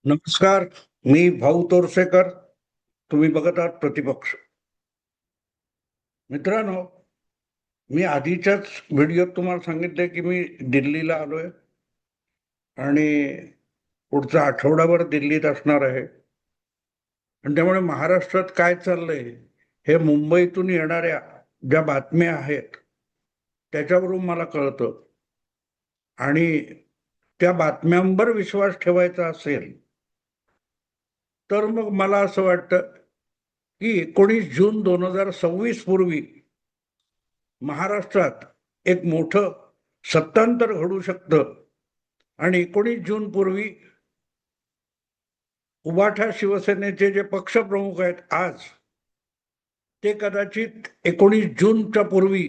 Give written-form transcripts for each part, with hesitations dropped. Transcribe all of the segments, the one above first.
नमस्कार. मी भाऊ तोरसेकर. तुम्ही बघत आहात प्रतिपक्ष. मित्रांनो, मी आधीच्याच व्हिडिओत तुम्हाला सांगितलंय की मी दिल्लीला आलोय आणि पुढचा आठवडाभर दिल्लीत असणार आहे. आणि त्यामुळे महाराष्ट्रात काय चाललंय हे मुंबईतून येणाऱ्या ज्या बातम्या आहेत त्याच्यावरून मला कळतं. आणि त्या बातम्यांवर विश्वास ठेवायचा असेल तर मग मला असं वाटतं की 19 जून 2026 पूर्वी महाराष्ट्रात एक मोठं सत्तांतर घडू शकतं आणि 19 जून पूर्वी उभाठा शिवसेनेचे जे पक्षप्रमुख आहेत आज, ते कदाचित 19 जूनच्या पूर्वी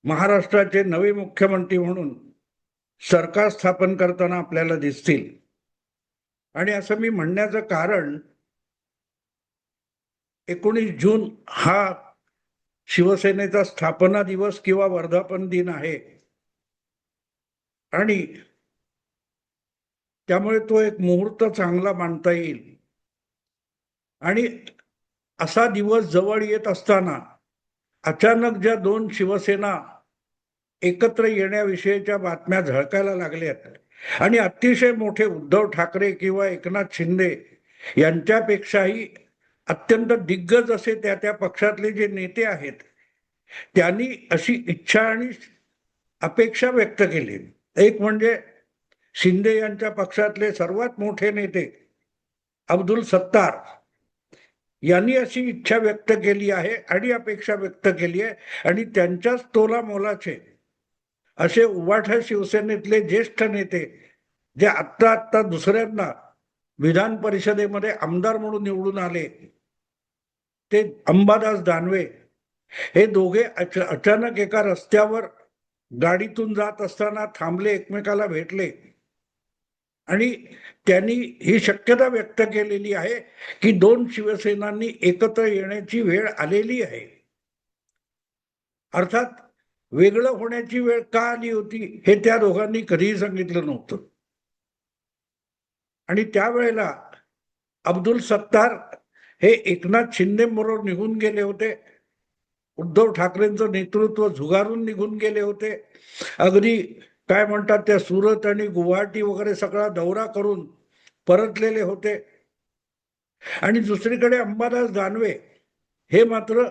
महाराष्ट्राचे नवे मुख्यमंत्री म्हणून सरकार स्थापन करताना आपल्याला दिसतील. आणि असं मी म्हणण्याचं कारण 19 जून हा शिवसेनेचा स्थापना दिवस किंवा वर्धापन दिन आहे आणि त्यामुळे तो एक मुहूर्त चांगला मानता येईल. आणि असा दिवस जवळ येत असताना अचानक ज्या दोन शिवसेना एकत्र येण्याविषयीच्या बातम्या झळकायला लागल्यात आणि अतिशय मोठे उद्धव ठाकरे किंवा एकनाथ शिंदे यांच्यापेक्षाही अत्यंत दिग्गज असे त्या त्या पक्षातले जे नेते आहेत त्यांनी अशी इच्छा आणि अपेक्षा व्यक्त केली. एक म्हणजे शिंदे यांच्या पक्षातले सर्वात मोठे नेते अब्दुल सत्तार यांनी अशी इच्छा व्यक्त केली आहे आणि अपेक्षा व्यक्त केली आहे आणि त्यांच्याच तोला मोलाचे असे उभाठा शिवसेनेतले ज्येष्ठ नेते जे आत्ता दुसऱ्यांदा विधान परिषदेमध्ये आमदार म्हणून निवडून आले, ते अंबादास दानवे हे दोघे अचानक एका रस्त्यावर गाडीतून जात असताना थांबले, एकमेकाला भेटले आणि त्यांनी ही शक्यता व्यक्त केलेली आहे की दोन शिवसेनांनी एकत्र येण्याची वेळ आलेली आहे. अर्थात वेगळं होण्याची वेळ का आली होती हे त्या दोघांनी कधीही सांगितलं नव्हतं. आणि त्यावेळेला अब्दुल सत्तार हे एकनाथ शिंदेबरोबर निघून गेले होते. उद्धव ठाकरेंचं नेतृत्व झुगारून निघून गेले होते. अगदी काय म्हणतात त्या सुरत आणि गुवाहाटी वगैरे सगळा दौरा करून परतलेले होते. आणि दुसरीकडे अंबादास दानवे हे मात्र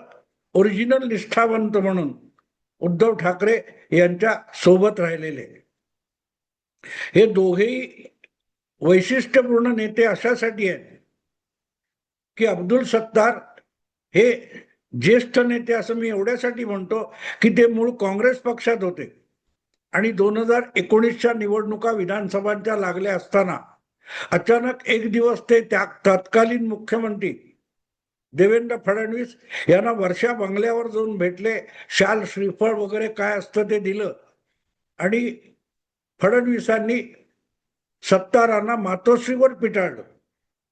ओरिजिनल निष्ठावंत म्हणून उद्धव ठाकरे यांच्या सोबत राहिलेले. हे दोघेही वैशिष्ट्यपूर्ण नेते अशासाठी आहेत की अब्दुल सत्तार हे ज्येष्ठ नेते असं मी एवढ्यासाठी म्हणतो की ते मूळ काँग्रेस पक्षात होते आणि 2019च्या निवडणुका विधानसभांच्या लागल्या असताना अचानक एक दिवस ते तत्कालीन मुख्यमंत्री देवेंद्र फडणवीस यांना वर्षा बंगल्यावर जाऊन भेटले. शाल श्रीफळ वगैरे काय असतं ते दिलं आणि फडणवीसांनी सत्तारांना मातोश्रीवर पिटाळलं.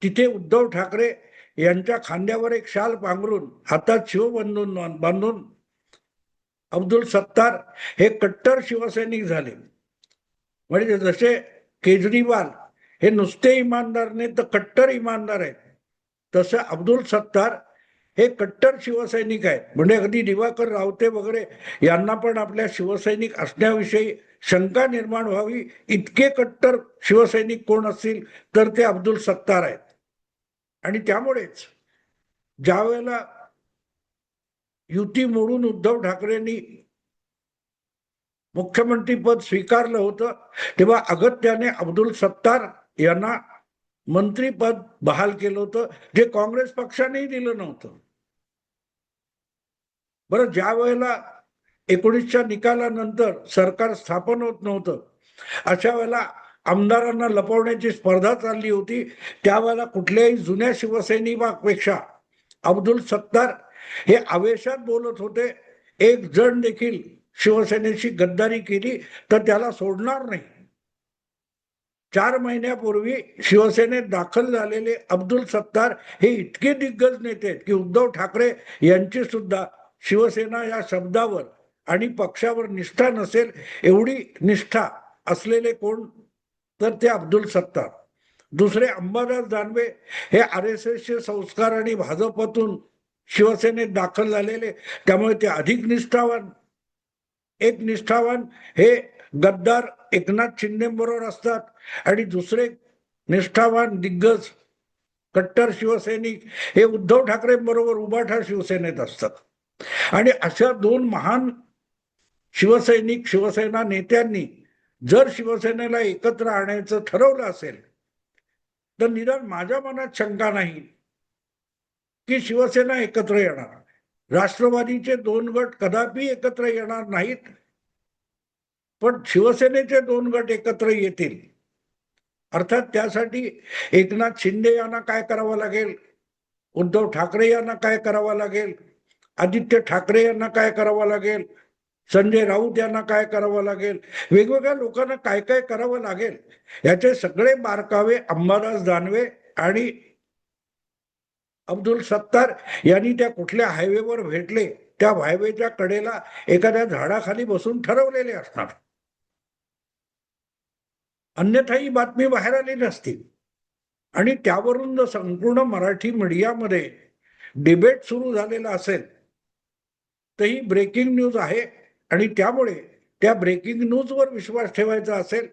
तिथे उद्धव ठाकरे यांच्या खांद्यावर एक शाल पांघरून हातात शिवबंधून बांधून अब्दुल सत्तार हे कट्टर शिवसैनिक झाले. म्हणजे जसे केजरीवाल हे नुसते इमानदार नाही तर कट्टर इमानदार आहेत, तसं अब्दुल सत्तार हे कट्टर शिवसैनिक आहेत. म्हणजे अगदी दिवाकर रावते वगैरे यांना पण आपल्या शिवसैनिक असण्याविषयी शंका निर्माण व्हावी इतके कट्टर शिवसैनिक कोण असतील तर ते अब्दुल सत्तार आहेत. आणि त्यामुळेच ज्या वेळेला युती मोडून उद्धव ठाकरेंनी मुख्यमंत्री पद स्वीकारलं होतं तेव्हा अगत्याने अब्दुल सत्तार यांना मंत्रीपद बहाल केलं होतं, जे काँग्रेस पक्षानेही दिलं नव्हतं. बरं, ज्या वेळेला 19च्या निकालानंतर सरकार स्थापन होत नव्हतं अशा वेळेला आमदारांना लपवण्याची स्पर्धा चालली होती, त्यावेळेला कुठल्याही जुन्या शिवसैनिकापेक्षा अब्दुल सत्तार हे आवेशात बोलत होते. एक जण देखील शिवसेनेशी गद्दारी केली तर त्याला सोडणार नाही. 4 महिन्यापूर्वी शिवसेनेत दाखल झालेले अब्दुल सत्तार हे इतके दिग्गज नेते आहेत की उद्धव ठाकरे यांची सुद्धा शिवसेना या शब्दावर आणि पक्षावर निष्ठा नसेल एवढी निष्ठा असलेले कोण तर ते अब्दुल सत्तार. दुसरे अंबादास दानवे हे RSSचे संस्कार आणि भाजपतून शिवसेनेत दाखल झालेले, त्यामुळे ते अधिक निष्ठावान. एक निष्ठावान हे गद्दार एकनाथ शिंदे बरोबर असतात आणि दुसरे निष्ठावान दिग्गज कट्टर शिवसैनिक हे उद्धव ठाकरे बरोबर उभाठा शिवसेनेत असतात. आणि अशा दोन महान शिवसैनिक शिवसेना नेत्यांनी जर शिवसेनेला एकत्र आणायचं ठरवलं असेल तर निदान माझ्या मनात शंका नाही की शिवसेना एकत्र येणार. राष्ट्रवादीचे दोन गट कदापि एकत्र येणार नाहीत, पण शिवसेनेचे दोन गट एकत्र येतील. अर्थात त्यासाठी एकनाथ शिंदे यांना काय करावं लागेल, उद्धव ठाकरे यांना काय करावं लागेल, आदित्य ठाकरे यांना काय करावं लागेल, संजय राऊत यांना काय करावं लागेल, वेगवेगळ्या लोकांना काय काय करावं लागेल, याचे सगळे बारकावे अंबादास दानवे आणि अब्दुल सत्तार यांनी त्या कुठल्या हायवेवर भेटले त्या हायवेच्या कडेला एखाद्या झाडाखाली बसून ठरवलेले असणार. अन्यथा ही बातमी बाहेर आली नसती. आणि त्यावरून जर संपूर्ण मराठी मीडियामध्ये डिबेट सुरू झालेला असेल तर ही ब्रेकिंग न्यूज आहे आणि त्यामुळे त्या ब्रेकिंग न्यूजवर विश्वास ठेवायचा असेल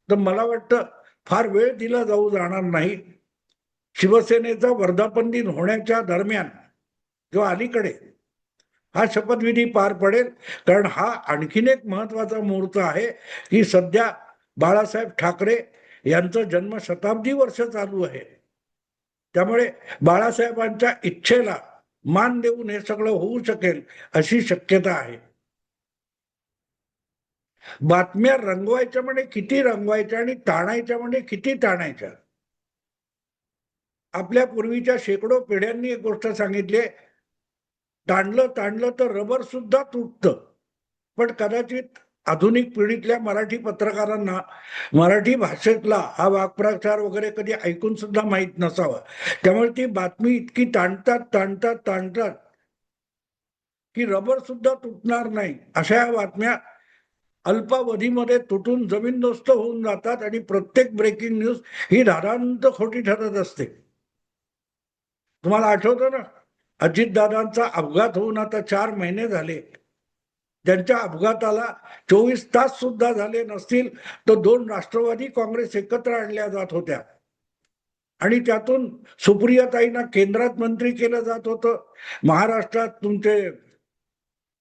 तर मला वाटतं फार वेळ दिला जाऊ जाणार नाही. शिवसेनेचा वर्धापन दिन होण्याच्या दरम्यान जो अलीकडे हा शपथविधी पार पडेल, कारण हा आणखीन एक महत्वाचा मुहूर्त आहे की सध्या बाळासाहेब ठाकरे यांचं जन्म शताब्दी वर्ष चालू आहे. त्यामुळे बाळासाहेबांच्या इच्छेला मान देऊन हे सगळं होऊ शकेल अशी शक्यता आहे. बातम्या रंगवायच्या म्हणजे किती रंगवायच्या आणि ताणायच्या म्हणजे किती ताणायच्या. आपल्या पूर्वीच्या शेकडो पिढ्यांनी एक गोष्ट सांगितली, ताणलं तर रबर सुद्धा तुटतं. पण कदाचित आधुनिक पिढीतल्या मराठी पत्रकारांना मराठी भाषेतला हा वाक्प्रचार वगैरे कधी ऐकून सुद्धा माहीत नसावा. त्यामुळे ती बातमी इतकी ताणतात की रबर सुद्धा तुटणार नाही अशा या बातम्या अल्पावधीमध्ये तुटून जमीनदोस्त होऊन जातात आणि प्रत्येक ब्रेकिंग न्यूज ही धादांत खोटी ठरत असते. तुम्हाला आठवतं ना, अजितदादांचा अपघात होऊन आता 4 महिने झाले. ज्यांच्या अपघाताला 24 तास सुद्धा झाले नसतील तर 2 राष्ट्रवादी काँग्रेस एकत्र आणल्या जात होत्या आणि त्यातून सुप्रियाताईंना केंद्रात मंत्री केलं जात होतं. महाराष्ट्रात तुमचे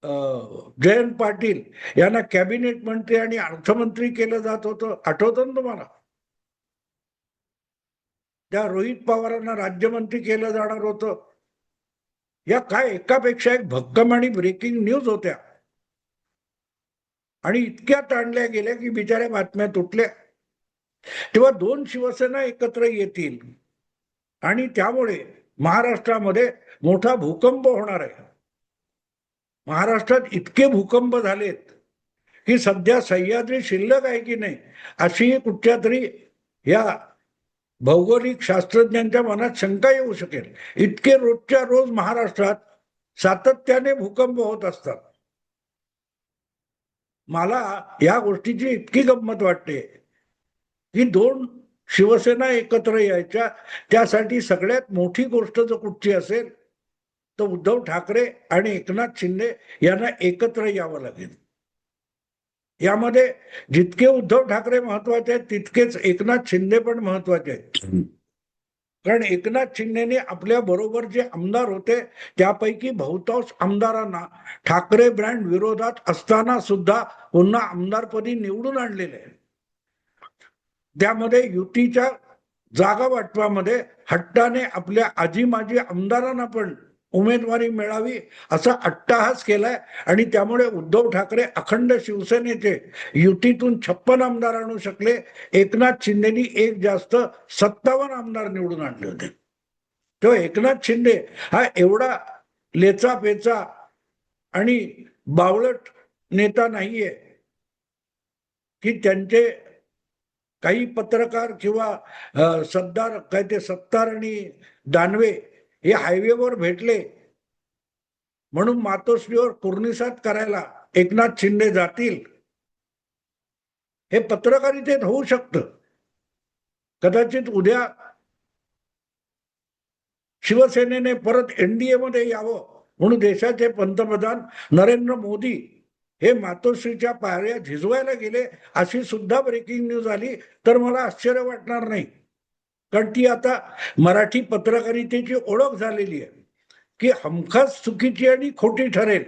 जयंत पाटील यांना कॅबिनेट मंत्री आणि अर्थमंत्री केलं जात होतं. आठवतं ना तुम्हाला? त्या रोहित पवारांना राज्यमंत्री केलं जाणार होतं. या काय एकापेक्षा एक भक्कम आणि ब्रेकिंग न्यूज होत्या आणि इतक्या ताणल्या गेल्या की बिचाऱ्या बातम्या तुटल्या. तेव्हा 2 शिवसेना एकत्र येतील आणि त्यामुळे महाराष्ट्रामध्ये मोठा भूकंप होणार आहे. महाराष्ट्रात इतके भूकंप झालेत की सध्या सह्याद्री शिल्लक आहे की नाही अशी कुठच्या तरी या भौगोलिक शास्त्रज्ञांच्या मनात शंका येऊ शकेल. इतके रोजच्या रोज महाराष्ट्रात सातत्याने भूकंप होत असतात. मला या गोष्टीची इतकी गंमत वाटते की 2 शिवसेना एकत्र यायच्या, त्यासाठी सगळ्यात मोठी गोष्ट जर कुठची असेल तर उद्धव ठाकरे आणि एकनाथ शिंदे यांना एकत्र यावं लागेल. यामध्ये जितके उद्धव ठाकरे महत्वाचे आहेत तितकेच एकनाथ शिंदे पण महत्वाचे आहेत. कारण एकनाथ शिंदेने आपल्या बरोबर जे आमदार होते त्यापैकी बहुतांश आमदारांना ठाकरे ब्रँड विरोधात असताना सुद्धा पुन्हा आमदारपदी निवडून आणलेले आहे. त्यामध्ये युतीच्या जागा वाटपामध्ये हट्टाने आपल्या आजी माजी आमदारांना पण उमेदवारी मिळावी असा अट्टाहास केलाय आणि त्यामुळे उद्धव ठाकरे अखंड शिवसेनेचे युतीतून 56 आमदार आणू शकले. एकनाथ शिंदेनी एक जास्त 57 आमदार निवडून आणले होते. तेव्हा एकनाथ शिंदे हा एवढा लेचा पेचा आणि बावळट नेता नाहीये की त्यांचे काही पत्रकार किंवा सत्तार काय ते सत्तार आणि दानवे हे हायवेवर भेटले म्हणून मातोश्रीवर कुर्निसात करायला एकनाथ शिंदे जातील, हे पत्रकारितेत होऊ शकतं. कदाचित उद्या शिवसेनेने परत एनडीए मध्ये यावं म्हणून देशाचे पंतप्रधान नरेंद्र मोदी हे मातोश्रीच्या पायऱ्या झिजवायला गेले, अशी सुद्धा ब्रेकिंग न्यूज आली तर मला आश्चर्य वाटणार नाही. कारण ती आता मराठी पत्रकारितेची ओळख झालेली आहे की हमखास चुकीची आणि खोटी ठरेल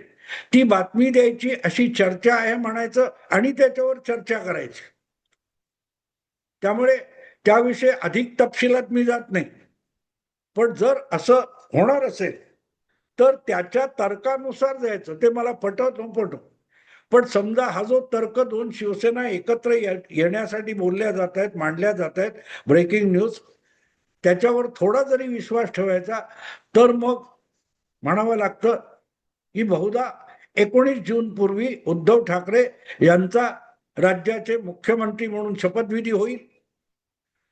ती बातमी द्यायची, अशी चर्चा आहे म्हणायचं आणि त्याच्यावर चर्चा करायची. त्यामुळे त्याविषयी अधिक तपशिलात मी जात नाही. पण जर असं होणार असेल तर त्याच्या तर्कानुसार जायचं, ते मला पटत पटो. पण समजा हा जो तर्क दोन शिवसेना एकत्र येण्यासाठी बोलल्या जात आहेत, मांडल्या जात आहेत, ब्रेकिंग न्यूज, त्याच्यावर थोडा जरी विश्वास ठेवायचा तर मग म्हणावं लागतं की बहुधा 19 जून पूर्वी उद्धव ठाकरे यांचा राज्याचे मुख्यमंत्री म्हणून शपथविधी होईल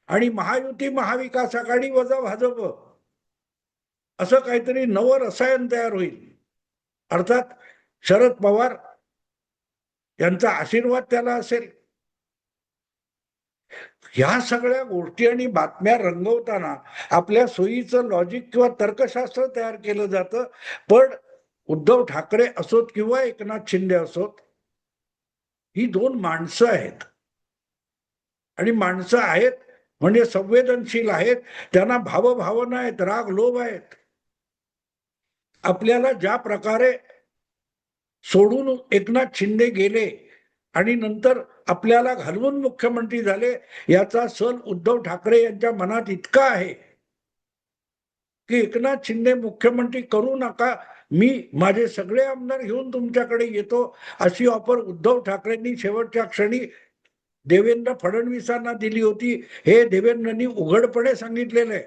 आणि महायुती महाविकास आघाडी वजा भाजप असं काहीतरी नवं रसायन तयार होईल. अर्थात शरद पवार यांचा आशीर्वाद त्याला असेल. ह्या सगळ्या गोष्टी आणि बातम्या रंगवताना आपल्या सोयीचं लॉजिक किंवा तर्कशास्त्र तयार केलं जातं. पण उद्धव ठाकरे असोत किंवा एकनाथ शिंदे असोत, ही दोन माणसं आहेत आणि माणसं आहेत म्हणजे संवेदनशील आहेत, त्यांना भावभावना आहेत, राग लोभ आहेत. आपल्याला ज्या प्रकारे सोडून एकनाथ शिंदे गेले आणि नंतर आपल्याला घालवून मुख्यमंत्री झाले, याचा सन उद्धव ठाकरे यांच्या मनात इतका आहे की एकनाथ शिंदे मुख्यमंत्री करू नका, मी माझे सगळे आमदार घेऊन तुमच्याकडे येतो, अशी ऑफर उद्धव ठाकरेंनी शेवटच्या क्षणी देवेंद्र फडणवीसांना दिली होती. हे देवेंद्रांनी उघडपणे सांगितलेलं आहे.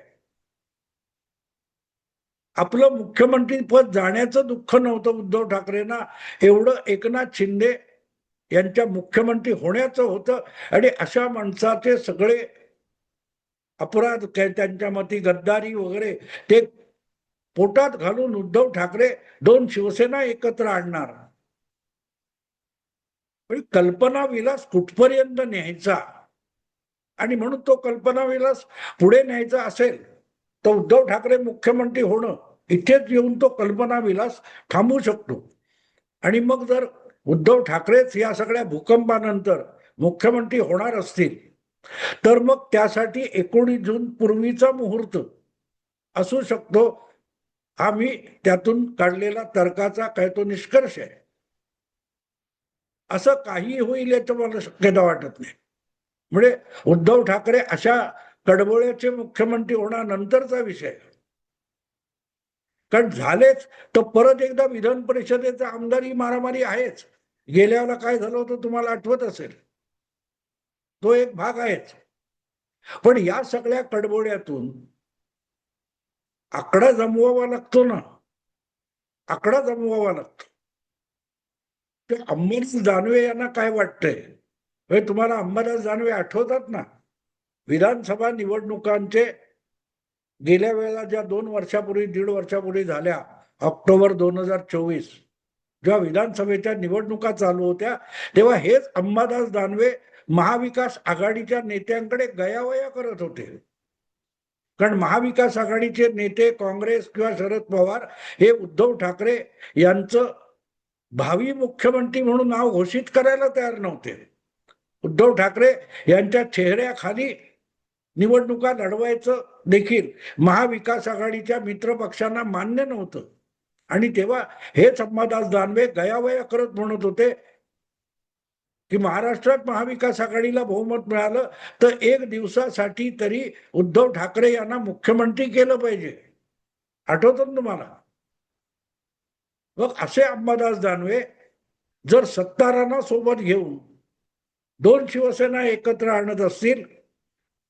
आपलं मुख्यमंत्री पद जाण्याचं दुःख नव्हतं उद्धव ठाकरेंना, एवढं एकनाथ शिंदे यांच्या मुख्यमंत्री होण्याचं होतं. आणि अशा माणसाचे सगळे अपराध, त्यांच्या मती गद्दारी वगैरे, ते पोटात घालून उद्धव ठाकरे दोन शिवसेना एकत्र आणणार. कल्पना विलास कुठपर्यंत न्यायचा, आणि म्हणून तो कल्पना विलास पुढे न्यायचा असेल तर उद्धव ठाकरे मुख्यमंत्री होणं इथेच येऊन तो कल्पना विलास थांबू शकतो. आणि मग जर उद्धव ठाकरेच या सगळ्या भूकंपानंतर मुख्यमंत्री होणार असतील तर मग त्यासाठी 19 जून पूर्वीचा मुहूर्त असू शकतो. हा मी त्यातून काढलेला तर्काचा काय तो निष्कर्ष आहे. असं काही होईल याचं मला शक्यता वाटत नाही. म्हणजे उद्धव ठाकरे अशा कडबोळ्याचे मुख्यमंत्री होण्यानंतरचा विषय. कारण झालेच तर परत एकदा विधान परिषदेचा आमदारी मारामारी आहेच. गेल्या वेळेला काय झालं होतं तुम्हाला आठवत असेल, तो एक भाग आहेच. पण या सगळ्या कडबोळ्यातून आकडा जमवावा लागतो ना, आकडा जमवावा लागतो. ते अंबादास दानवे यांना काय वाटतंय, तुम्हाला अंबादास दानवे आठवतात ना, विधानसभा निवडणुकांचे गेल्या वेळेला ज्या 2 वर्षापूर्वी 1.5 वर्षापूर्वी झाल्या, ऑक्टोबर 2024, जेव्हा विधानसभेच्या निवडणुका चालू होत्या, तेव्हा हेच अंबादास दानवे महाविकास आघाडीच्या नेत्यांकडे गयावया करत होते. कारण महाविकास आघाडीचे नेते, काँग्रेस किंवा शरद पवार हे उद्धव ठाकरे यांचं भावी मुख्यमंत्री म्हणून नाव घोषित करायला तयार नव्हते. उद्धव ठाकरे यांच्या चेहऱ्याखाली निवडणुका लढवायचं देखील महाविकास आघाडीच्या मित्र पक्षांना मान्य नव्हतं. आणि तेव्हा हेच अंबादास दानवे गयावया करत म्हणत होते की महाराष्ट्रात महाविकास आघाडीला बहुमत मिळालं तर 1 दिवसासाठी तरी उद्धव ठाकरे यांना मुख्यमंत्री केलं पाहिजे. आठवतं ना तुम्हाला? मग असे अंबादास दानवे जर सत्तारांना सोबत घेऊन 2 शिवसेना एकत्र आणत असतील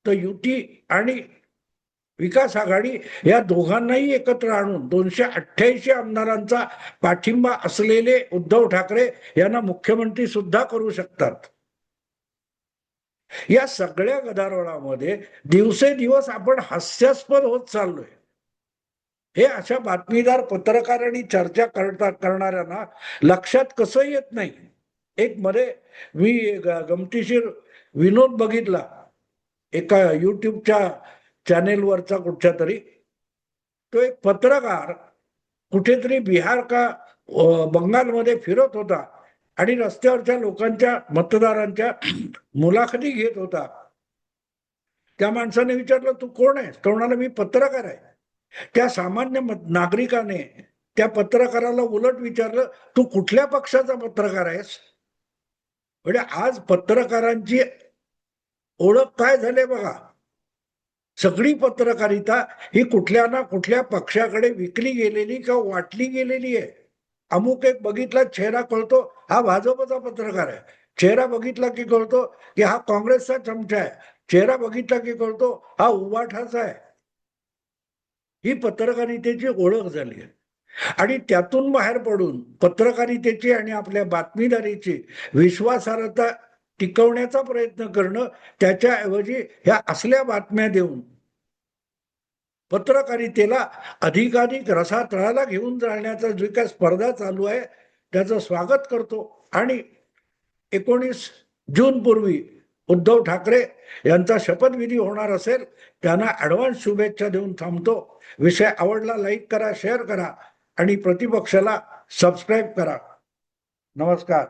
तर युती आणि विकास आघाडी या दोघांनाही एकत्र आणून 288 आमदारांचा पाठिंबा असलेले उद्धव ठाकरे यांना मुख्यमंत्री सुद्धा करू शकतात. या सगळ्या गदारोळामध्ये दिवसेदिवस आपण हास्यास्पद होत चाललोय. हे अशा बातमीदार, पत्रकार आणि चर्चा करणाऱ्यांना लक्षात कसं येत नाही. एक मध्ये मी गमतीशीर विनोद बघितला. एका युट्यूबच्या चॅनेलवरचा कुठच्या तरी, तो एक पत्रकार कुठेतरी बिहार का बंगालमध्ये फिरत होता आणि रस्त्यावरच्या लोकांच्या मतदारांच्या मुलाखती घेत होता. त्या माणसाने विचारलं, तू कोण आहेस? तो म्हणाला, मी पत्रकार आहे. त्या सामान्य नागरिकाने त्या पत्रकाराला उलट विचारलं, तू कुठल्या पक्षाचा पत्रकार आहेस? म्हणजे आज पत्रकारांची ओळख काय झाली बघा. सगळी पत्रकारिता ही कुठल्या ना कुठल्या पक्षाकडे विकली गेलेली किंवा वाटली गेलेली आहे. अमुक एक बघितला चेहरा कळतो, हा भाजपचा पत्रकार आहे. चेहरा बघितला की कळतो की हा काँग्रेसचा चमचा आहे. चेहरा बघितला की कळतो हा उबाठाचा आहे. ही पत्रकारितेची ओळख झाली आहे. आणि त्यातून बाहेर पडून पत्रकारितेची आणि आपल्या बातमीदारीची विश्वासार्हता टिकवण्याचा प्रयत्न करणं, त्याच्याऐवजी ह्या असल्या बातम्या देऊन पत्रकारितेला अधिकाधिक रसातळाला घेऊन जाण्याचा जी काय स्पर्धा चालू आहे त्याचं स्वागत करतो. आणि 19 जून पूर्वी उद्धव ठाकरे यांचा शपथविधी होणार असेल, त्यांना ऍडव्हान्स शुभेच्छा देऊन थांबतो. विषय आवडला लाईक करा, शेअर करा आणि प्रतिपक्षाला सबस्क्राईब करा. नमस्कार.